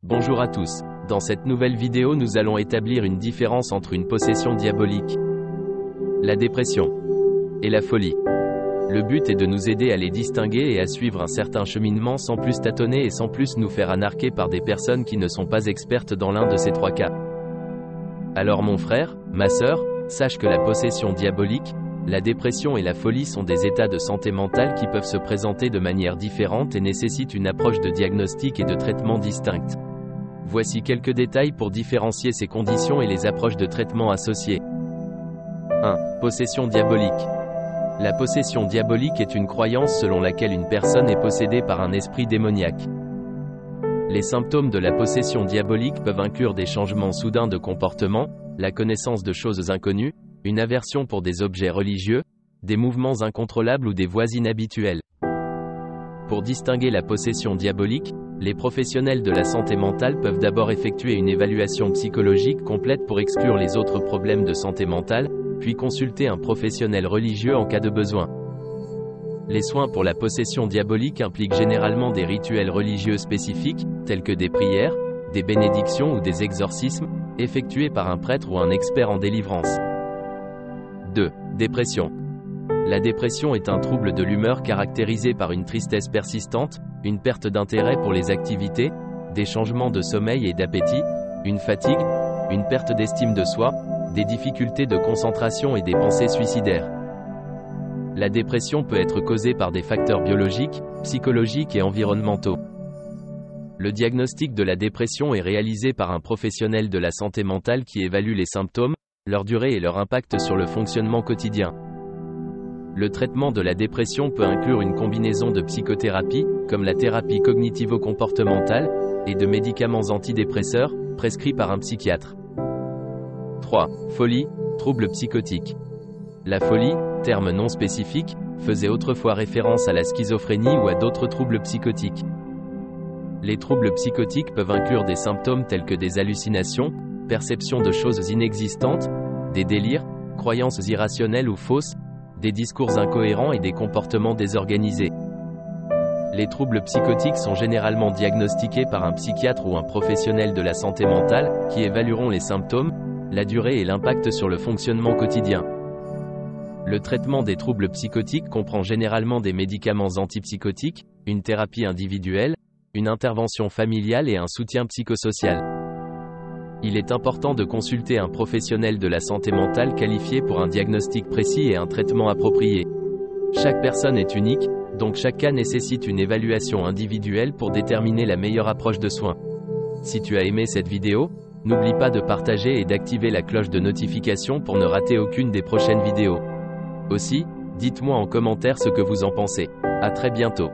Bonjour à tous. Dans cette nouvelle vidéo, nous allons établir une différence entre une possession diabolique, la dépression et la folie. Le but est de nous aider à les distinguer et à suivre un certain cheminement sans plus tâtonner et sans plus nous faire anarquer par des personnes qui ne sont pas expertes dans l'un de ces trois cas. Alors mon frère, ma sœur, sache que la possession diabolique, la dépression et la folie sont des états de santé mentale qui peuvent se présenter de manière différente et nécessitent une approche de diagnostic et de traitement distincte. Voici quelques détails pour différencier ces conditions et les approches de traitement associées. 1. Possession diabolique. La possession diabolique est une croyance selon laquelle une personne est possédée par un esprit démoniaque. Les symptômes de la possession diabolique peuvent inclure des changements soudains de comportement, la connaissance de choses inconnues, une aversion pour des objets religieux, des mouvements incontrôlables ou des voix inhabituelles. Pour distinguer la possession diabolique, les professionnels de la santé mentale peuvent d'abord effectuer une évaluation psychologique complète pour exclure les autres problèmes de santé mentale, puis consulter un professionnel religieux en cas de besoin. Les soins pour la possession diabolique impliquent généralement des rituels religieux spécifiques, tels que des prières, des bénédictions ou des exorcismes, effectués par un prêtre ou un expert en délivrance. 2. Dépression. La dépression est un trouble de l'humeur caractérisé par une tristesse persistante, une perte d'intérêt pour les activités, des changements de sommeil et d'appétit, une fatigue, une perte d'estime de soi, des difficultés de concentration et des pensées suicidaires. La dépression peut être causée par des facteurs biologiques, psychologiques et environnementaux. Le diagnostic de la dépression est réalisé par un professionnel de la santé mentale qui évalue les symptômes, leur durée et leur impact sur le fonctionnement quotidien. Le traitement de la dépression peut inclure une combinaison de psychothérapie, comme la thérapie cognitivo-comportementale, et de médicaments antidépresseurs, prescrits par un psychiatre. 3. Folie, trouble psychotique. La folie, terme non spécifique, faisait autrefois référence à la schizophrénie ou à d'autres troubles psychotiques. Les troubles psychotiques peuvent inclure des symptômes tels que des hallucinations, perception de choses inexistantes, des délires, croyances irrationnelles ou fausses, des discours incohérents et des comportements désorganisés. Les troubles psychotiques sont généralement diagnostiqués par un psychiatre ou un professionnel de la santé mentale, qui évalueront les symptômes, la durée et l'impact sur le fonctionnement quotidien. Le traitement des troubles psychotiques comprend généralement des médicaments antipsychotiques, une thérapie individuelle, une intervention familiale et un soutien psychosocial. Il est important de consulter un professionnel de la santé mentale qualifié pour un diagnostic précis et un traitement approprié. Chaque personne est unique, donc chaque cas nécessite une évaluation individuelle pour déterminer la meilleure approche de soins. Si tu as aimé cette vidéo, n'oublie pas de partager et d'activer la cloche de notification pour ne rater aucune des prochaines vidéos. Aussi, dites-moi en commentaire ce que vous en pensez. À très bientôt.